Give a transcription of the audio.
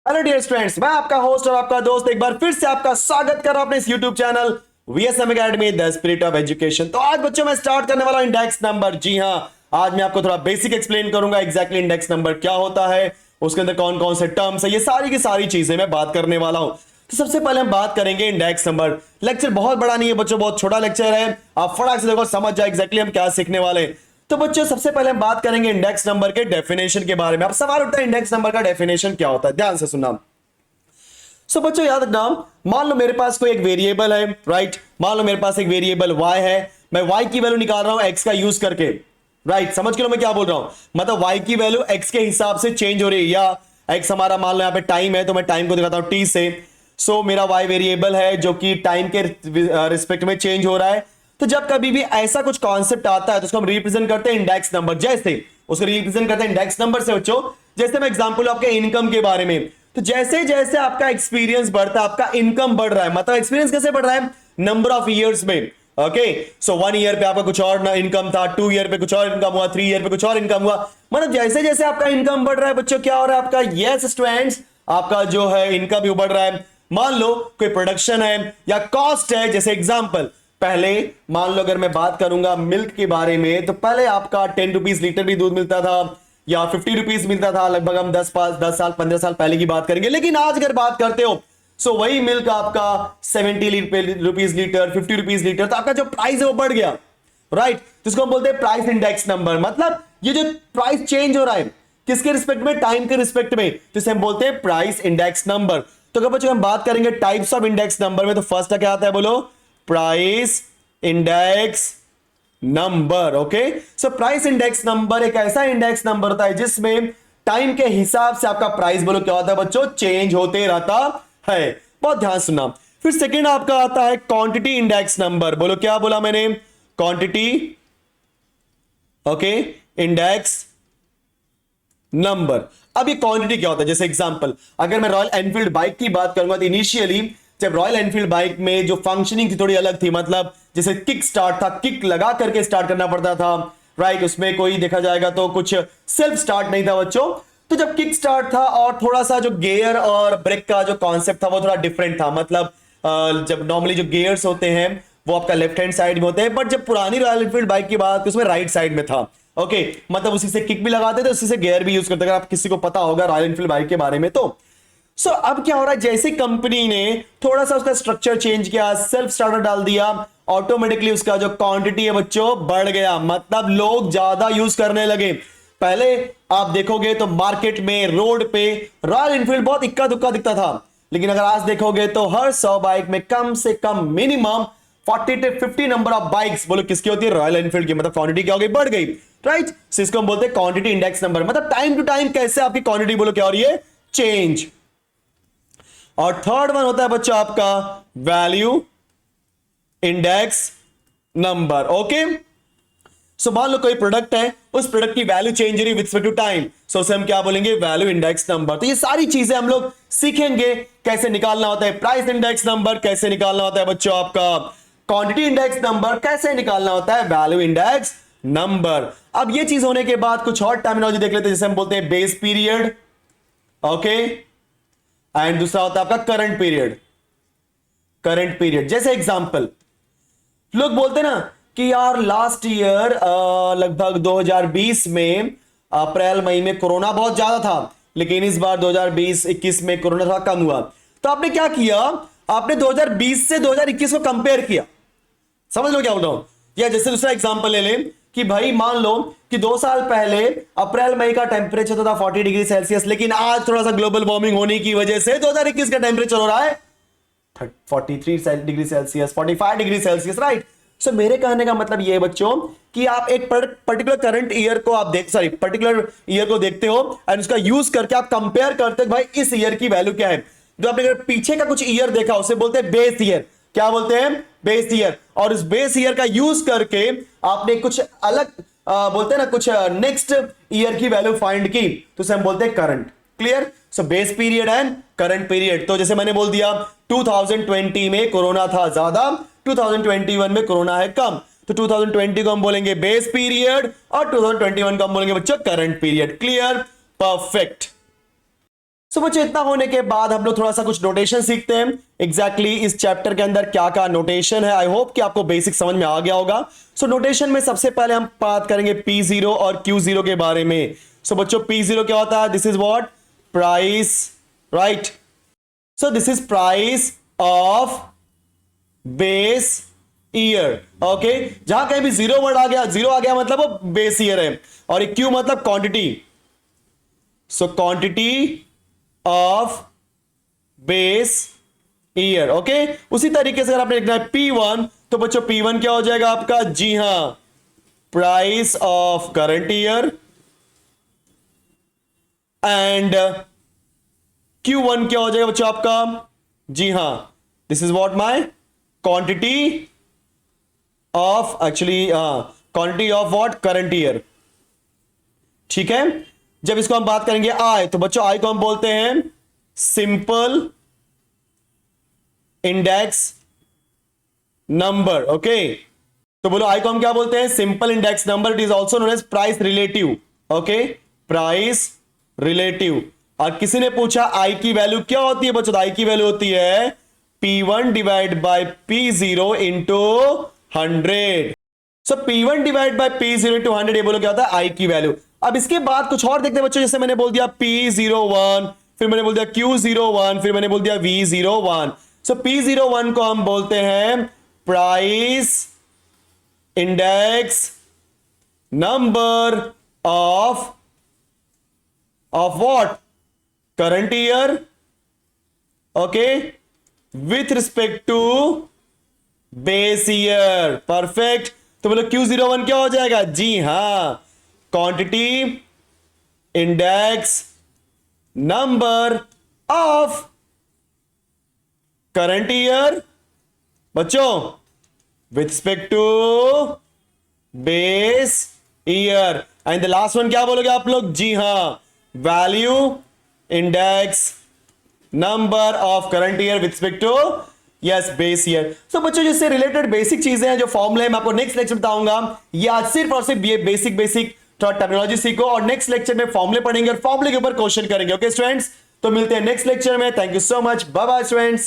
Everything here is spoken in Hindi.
हेलो डियर स्टूडेंट्स, मैं आपका होस्ट और आपका दोस्त एक बार फिर से आपका स्वागत कर रहा हूं अपने इस YouTube channel VSM academy the spirit of education. तो आज बच्चों मैं स्टार्ट करने वाला हूं इंडेक्स नंबर। जी हां, आज मैं आपको थोड़ा बेसिक एक्सप्लेन करूंगा एग्जैक्टली इंडेक्स नंबर क्या होता है, उसके अंदर कौन कौन से टर्म्स है, ये सारी की सारी चीजें मैं बात करने वाला हूं। तो सबसे पहले हम बात करेंगे इंडेक्स नंबर। लेक्चर बहुत बड़ा नहीं है बच्चों, बहुत छोटा लेक्चर है। आप फटाक से देखो, समझ जाए एग्जैक्टली हम क्या सीखने वाले हैं। तो बच्चों सबसे पहले हम बात करेंगे इंडेक्स नंबर के डेफिनेशन के बारे में। अब सवाल उठता है इंडेक्स नंबर का डेफिनेशन क्या होता है, ध्यान से सुनना। बच्चों याद रखना, मान लो मेरे पास कोई एक वेरिएबल है, राइट। मान लो मेरे पास एक वेरिएबल y है, मैं y की वैल्यू निकाल रहा हूं x का यूज करके, राइट। समझ के लो मैं क्या बोल रहा हूं, मतलब y की वैल्यू x के हिसाब से चेंज हो रही है, या x हमारा मान लो यहां पे टाइम है तो मैं टाइम को दिखाता हूं t से। मेरा y वेरिएबल है जो कि टाइम के रिस्पेक्ट में चेंज हो रहा है। तो जब कभी भी ऐसा कुछ कॉन्सेप्ट आता है तो उसको हम रिप्रेजेंट करते हैं इंडेक्स नंबर। जैसे उसको रिप्रेजेंट करते हैं इंडेक्स नंबर से बच्चों। जैसे मैं एग्जांपल आपके इनकम के बारे में, तो जैसे जैसे आपका एक्सपीरियंस बढ़ता है आपका इनकम बढ़ रहा है। मतलब एक्सपीरियंस कैसे बढ़ रहा है, नंबर ऑफ ईयर्स में। ओके, सो 1 ईयर पे आपका कुछ और इनकम था, 2 ईयर पे कुछ और इनकम हुआ, 3 ईयर पे कुछ और इनकम हुआ। मतलब जैसे जैसे आपका इनकम बढ़ रहा है बच्चों, क्या हो रहा है आपका, यस स्टूडेंट्स, आपका जो है इनकम भी बढ़ रहा है। मान लो कोई प्रोडक्शन है या कॉस्ट है, जैसे एग्जांपल पहले मान लो अगर मैं बात करूंगा मिल्क के बारे में, तो पहले आपका 10 रुपीज लीटर भी दूध मिलता था या 50 रुपीज मिलता था। लगभग हम 10 साल 15 साल पहले की बात करेंगे। लेकिन आज अगर बात करते हो वही मिल्क आपका 70 रुपीज लीटर, 50 रुपीज लीटर, तो आपका जो प्राइस है वो बढ़ गया, राइट। तो इसको हम बोलते हैं प्राइस इंडेक्स नंबर। मतलब ये जो प्राइस चेंज हो रहा है किसके रिस्पेक्ट में, टाइम के रिस्पेक्ट में, तो इसे हम बोलते हैं प्राइस इंडेक्स नंबर। तो अगर बच्चों हम बात करेंगे टाइप्स ऑफ इंडेक्स नंबर में, तो फर्स्ट क्या आता है बोलो, price index number. Okay, so price index number एक ऐसा इंडेक्स नंबर होता है जिसमें टाइम के हिसाब से आपका प्राइस बोलो क्या होता है बच्चों, चेंज होते रहता है। बहुत ध्यान सुनना। फिर सेकंड आपका आता है क्वांटिटी इंडेक्स नंबर। बोलो क्या बोला मैंने, क्वांटिटी, ओके, इंडेक्स नंबर। अब ये क्वांटिटी क्या होता है, जैसे एग्जांपल अगर मैं रॉयल एनफील्ड बाइक की बात करूंगा, तो इनिशियली जब रॉयल एनफील्ड बाइक में जो फंक्शनिंग थी थोड़ी अलग थी। मतलब जैसे किक स्टार्ट था, किक लगा करके स्टार्ट करना पड़ता था, राइट। उसमें कोई देखा जाएगा तो कुछ सेल्फ स्टार्ट नहीं था बच्चों। तो जब किक स्टार्ट था और थोड़ा सा जो गियर और ब्रेक का जो कॉन्सेप्ट था वो थोड़ा डिफरेंट था। मतलब जब नॉर्मली जो गियर्स होते हैं वो आपका लेफ्ट हैंड साइड में होते हैं, बट जब पुरानी रॉयल एनफील्ड बाइक की बात उसमें राइट साइड में था। ओके, मतलब उसी से किक भी लगाते थे, उसी से गियर भी यूज करते थे। अगर आप किसी को पता होगा रॉयल एनफील्ड बाइक के बारे में तो। अब क्या हो रहा है, जैसे कंपनी ने थोड़ा सा उसका स्ट्रक्चर चेंज किया, सेल्फ स्टार्टर डाल दिया, ऑटोमेटिकली उसका जो क्वांटिटी है बच्चों बढ़ गया। मतलब लोग ज्यादा यूज करने लगे। पहले आप देखोगे तो मार्केट में, रोड पे रॉयल एनफील्ड बहुत इक्का दुक्का दिखता था। लेकिन अगर आज देखोगे तो हर 100 बाइक में कम से कम मिनिमम 40 से 50 नंबर ऑफ बाइक्स बोलो किसकी होती है, रॉयल एनफील्ड की। मतलब क्वांटिटी क्या हो गई, बढ़ गई, राइट। इसको हम बोलते हैं क्वांटिटी इंडेक्स नंबर। मतलब टाइम टू टाइम कैसे आपकी क्वांटिटी बोलो क्या हो रही है, चेंज। और थर्ड वन होता है बच्चों आपका वैल्यू इंडेक्स नंबर। ओके, मान लो कोई प्रोडक्ट है, उस प्रोडक्ट की वैल्यू चेंज हो रही है विद रिस्पेक्ट टू टाइम, सो उसे हम क्या बोलेंगे, वैल्यू इंडेक्स नंबर। तो ये सारी चीजें हम लोग सीखेंगे, कैसे निकालना होता है प्राइस इंडेक्स नंबर, कैसे निकालना होता है बच्चों आपका क्वांटिटी इंडेक्स नंबर, कैसे निकालना होता है वैल्यू इंडेक्स नंबर। अब ये चीज होने के बाद कुछ और टर्मिनोलॉजी देख लेते हैं, जैसे हम बोलते हैं बेस पीरियड, ओके, एंड दूसरा होता है आपका करंट पीरियड। करंट पीरियड जैसे एग्जांपल लोग बोलते ना कि यार लास्ट ईयर लगभग 2020 में अप्रैल मई में कोरोना बहुत ज्यादा था, लेकिन इस बार 2020-21 में कोरोना थोड़ा कम हुआ। तो आपने क्या किया, आपने 2020 से 2021 को कंपेयर किया। समझ लो क्या बोल रहा हूं। या जैसे दूसरा एग्जांपल ले लें कि भाई मान लो कि 2 साल पहले अप्रैल मई का टेंपरेचर था 40 डिग्री सेल्सियस, लेकिन आज थोड़ा सा ग्लोबल वार्मिंग होने की वजह से 2021 का टेंपरेचर हो रहा है 43 degree Celsius, 45 degree Celsius, right. So मेरे कहने का मतलब ये है बच्चों कि आप एक पर्टिकुलर करंट ईयर को आप पर्टिकुलर ईयर को देखते हो और उसका यूज करके आप कंपेयर करते हो भाई इस ईयर की वैल्यू क्या है। जो आपने अगर पीछे का कुछ ईयर देखा उसे बोलते हैं बेस ईयर। क्या बोलते हैं, बेस ईयर। और उस बेस ईयर का यूज करके आपने कुछ अलग बोलते हैं ना, कुछ नेक्स्ट ईयर की वैल्यू फाइंड की, तो उसे हम बोलते हैं current. Clear, so base period and current period. तो जैसे मैंने बोल दिया 2020 में कोरोना था ज्यादा, 2021 में कोरोना है कम, तो 2020 को हम बोलेंगे बेस पीरियड और 2021 को हम बोलेंगे बच्चों current period. Clear, perfect. So बच्चों इतना होने के बाद हम लोग थोड़ा सा कुछ नोटेशन सीखते हैं एग्जैक्टली इस चैप्टर के अंदर क्या क्या नोटेशन है। आई होप कि आपको बेसिक समझ में आ गया होगा। सो नोटेशन में सबसे पहले हम बात करेंगे P0 और Q0 के बारे में। सो बच्चों P0 क्या होता है? This is what? Price, right. So this is price of base year. Okay, जहां कहीं भी जीरो वर्ड आ गया, जीरो आ गया मतलब वो बेस ईयर है। और एक क्यू मतलब quantity. So quantity of base year. Okay, उसी तरीके से अगर आपने लिखना है P1 तो बच्चों P1 क्या हो जाएगा आपका? जी हां, price of current year. And Q1 क्या हो जाएगा बच्चों आपका? जी हां, this is what my quantity of, actually quantity of what? Current year. ठीक है, जब इसको हम बात करेंगे आई, तो बच्चों आई को हम बोलते हैं सिंपल इंडेक्स नंबर। ओके, तो बोलो आई को हम क्या बोलते हैं? Simple index number. It is also known as price relative. Okay, price relative. और किसी ने पूछा आई की वैल्यू क्या होती है बच्चों? आई की वैल्यू होती है P1 divide by P0 into 100। So P1 divide by P0 into 100, ये बोलो क्या होता है? आई की वैल्यू। अब इसके बाद कुछ और देखते हैं बच्चों, जैसे मैंने बोल दिया P01, फिर मैंने बोल दिया Q01, फिर मैंने बोल दिया V01। सो P01 को हम बोलते हैं price index number of what? Current year. Okay, with respect to base year. Perfect. तो बोलो Q01 क्या हो जाएगा? जी हां, quantity index number of current year बच्चों with respect to base year. And the last one क्या बोलोगे आप लोग? जी हां, value index number of current year with respect to yes base year. So बच्चों जिससे रिलेटेड बेसिक चीजें हैं, जो फॉर्मूले मैं आपको नेक्स्ट लेक्चर बताऊंगा, ये आज सिर्फ और सिर्फ ये बेसिक थोड़ा टर्मिनोलॉजी सीखो और नेक्स्ट लेक्चर में फॉर्मूले पढ़ेंगे और फॉर्मूले के ऊपर क्वेश्चन करेंगे। ओके स्टूडेंट्स, तो मिलते हैं नेक्स्ट लेक्चर में। Thank you so much, bye bye students.